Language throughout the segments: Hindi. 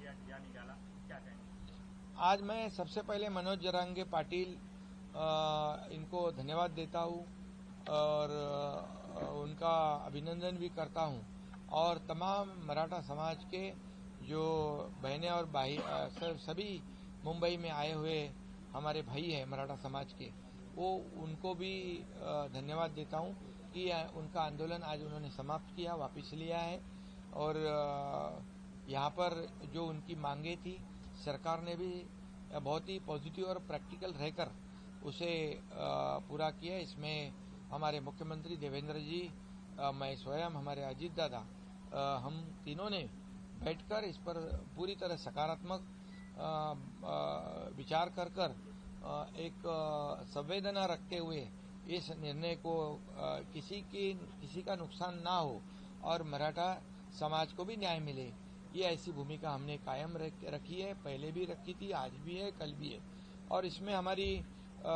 या निकाला, क्या कहेंगे? आज मैं सबसे पहले मनोज जरांगे पाटिल इनको धन्यवाद देता हूँ और उनका अभिनंदन भी करता हूँ और तमाम मराठा समाज के जो बहनें और भाई सभी मुंबई में आए हुए हमारे भाई हैं मराठा समाज के, वो उनको भी धन्यवाद देता हूँ कि उनका आंदोलन आज उन्होंने समाप्त किया, वापस लिया है और यहाँ पर जो उनकी मांगे थी सरकार ने भी बहुत ही पॉजिटिव और प्रैक्टिकल रहकर उसे पूरा किया। इसमें हमारे मुख्यमंत्री देवेंद्र जी, मैं स्वयं, हमारे अजीत दादा, हम तीनों ने बैठकर इस पर पूरी तरह सकारात्मक विचार कर एक संवेदना रखते हुए इस निर्णय को किसी का नुकसान ना हो और मराठा समाज को भी न्याय मिले, ये ऐसी भूमिका हमने कायम रखी है। पहले भी रखी थी, आज भी है, कल भी है। और इसमें हमारी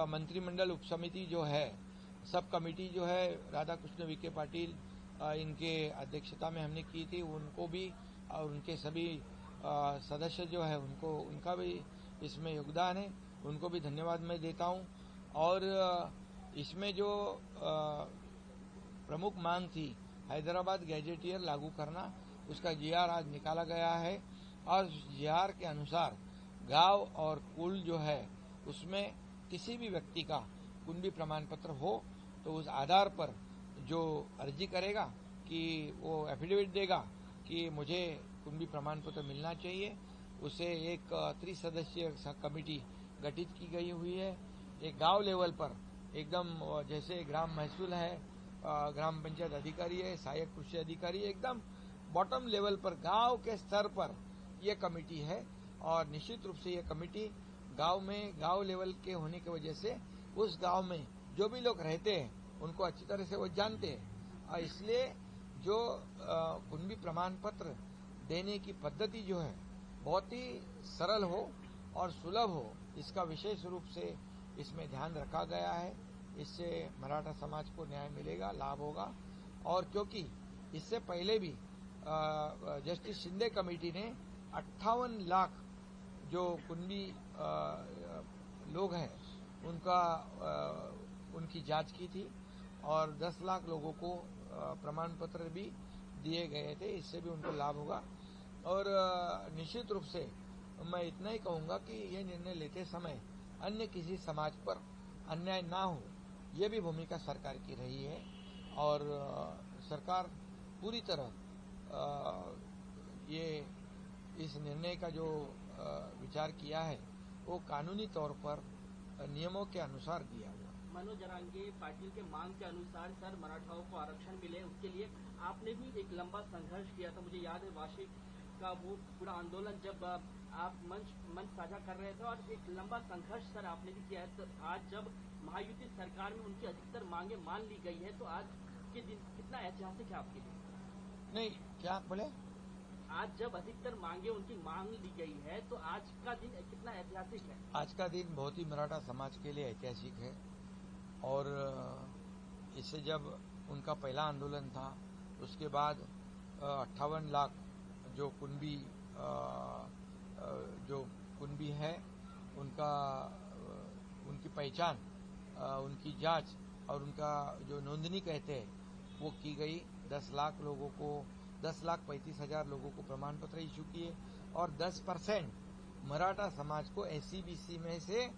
मंत्रिमंडल उपसमिति जो है, सब कमेटी जो है, राधा कृष्ण विखे पाटिल इनके अध्यक्षता में हमने की थी, उनको भी और उनके सभी सदस्य जो है उनका भी इसमें योगदान है, उनको भी धन्यवाद मैं देता हूं। और इसमें जो प्रमुख मांग थी हैदराबाद गैजेटियर लागू करना, उसका जीआर आज निकाला गया है और जीआर के अनुसार गांव और कुल जो है उसमें किसी भी व्यक्ति का कुंभी प्रमाण पत्र हो तो उस आधार पर जो अर्जी करेगा कि वो एफिडेविट देगा कि मुझे कुंभी प्रमाण पत्र मिलना चाहिए, उसे एक त्रिसदस्यीय कमेटी गठित की गई हुई है। एक गांव लेवल पर एकदम जैसे ग्राम महसूल है, ग्राम पंचायत अधिकारी है, सहायक कृषि अधिकारी, एकदम बॉटम लेवल पर गांव के स्तर पर यह कमेटी है और निश्चित रूप से यह कमेटी गांव में गांव लेवल के होने की वजह से उस गांव में जो भी लोग रहते हैं उनको अच्छी तरह से वो जानते हैं और इसलिए जो कुंभी प्रमाण पत्र देने की पद्धति जो है बहुत ही सरल हो और सुलभ हो, इसका विशेष रूप से इसमें ध्यान रखा गया है। इससे मराठा समाज को न्याय मिलेगा, लाभ होगा। और क्योंकि इससे पहले भी जस्टिस शिंदे कमेटी ने 58 लाख जो कुंभी लोग हैं उनकी जांच की थी और 10 लाख लोगों को प्रमाण पत्र भी दिए गए थे, इससे भी उनको लाभ होगा। और निश्चित रूप से मैं इतना ही कहूंगा कि यह निर्णय लेते समय अन्य किसी समाज पर अन्याय ना हो, यह भी भूमिका सरकार की रही है और सरकार पूरी तरह ये इस निर्णय का जो विचार किया है वो कानूनी तौर पर नियमों के अनुसार दिया हुआ। मनोज जरांगे पाटिल के मांग के अनुसार सर मराठाओं को आरक्षण मिले, उसके लिए आपने भी एक लंबा संघर्ष किया था। मुझे याद है वार्षिक का वो पूरा आंदोलन जब आप मंच साझा कर रहे थे और एक लंबा संघर्ष सर आपने भी किया है। तो आज जब महायुति सरकार में उनकी अधिकतर मांगे मान ली गई है तो आज के दिन कितना ऐतिहासिक है आपके लिए? नहीं, क्या आप बोले? आज जब अधिकतर मांगे उनकी मांग ली गई है तो आज का दिन कितना ऐतिहासिक है? आज का दिन बहुत ही मराठा समाज के लिए ऐतिहासिक है और इससे जब उनका पहला आंदोलन था उसके बाद 58 लाख जो कुंभी है उनकी पहचान, उनकी जांच और उनका जो नोंदनी कहते हैं वो की गई। 10,35,000 लोगों को प्रमाण पत्र इशू किए और 10% मराठा समाज को SC/BC में से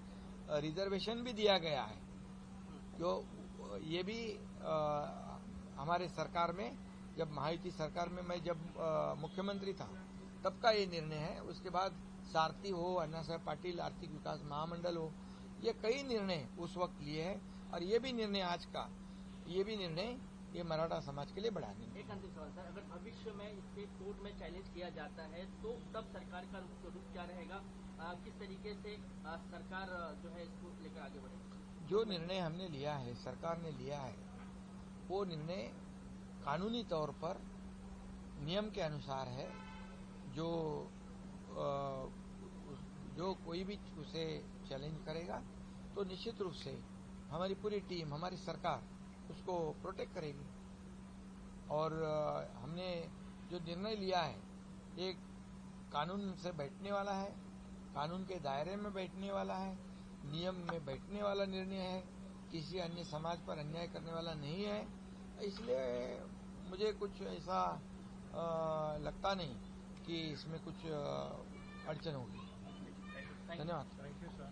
रिजर्वेशन भी दिया गया है। जो ये भी हमारे सरकार में, जब महायुति सरकार में मैं जब मुख्यमंत्री था तब का ये निर्णय है। उसके बाद सारथी हो, अन्ना साहब पाटिल आर्थिक विकास महामंडल हो, ये कई निर्णय उस वक्त लिए हैं और ये भी निर्णय आज का, ये भी निर्णय ये मराठा समाज के लिए बड़ा निर्णय। एक अंतिम सवाल सर, अगर भविष्य में इसके कोर्ट में चैलेंज किया जाता है तो तब सरकार का रुख क्या रहेगा? किस तरीके से सरकार जो है इसको लेकर आगे बढ़ेगी? जो निर्णय हमने लिया है, सरकार ने लिया है, वो निर्णय कानूनी तौर पर नियम के अनुसार है। जो कोई भी उसे चैलेंज करेगा तो निश्चित रूप से हमारी पूरी टीम, हमारी सरकार उसको प्रोटेक्ट करेगी। और हमने जो निर्णय लिया है एक कानून से बैठने वाला है, कानून के दायरे में बैठने वाला है, नियम में बैठने वाला निर्णय है, किसी अन्य समाज पर अन्याय करने वाला नहीं है। इसलिए मुझे कुछ ऐसा लगता नहीं कि इसमें कुछ अड़चन होगी। धन्यवाद। Thank you sir.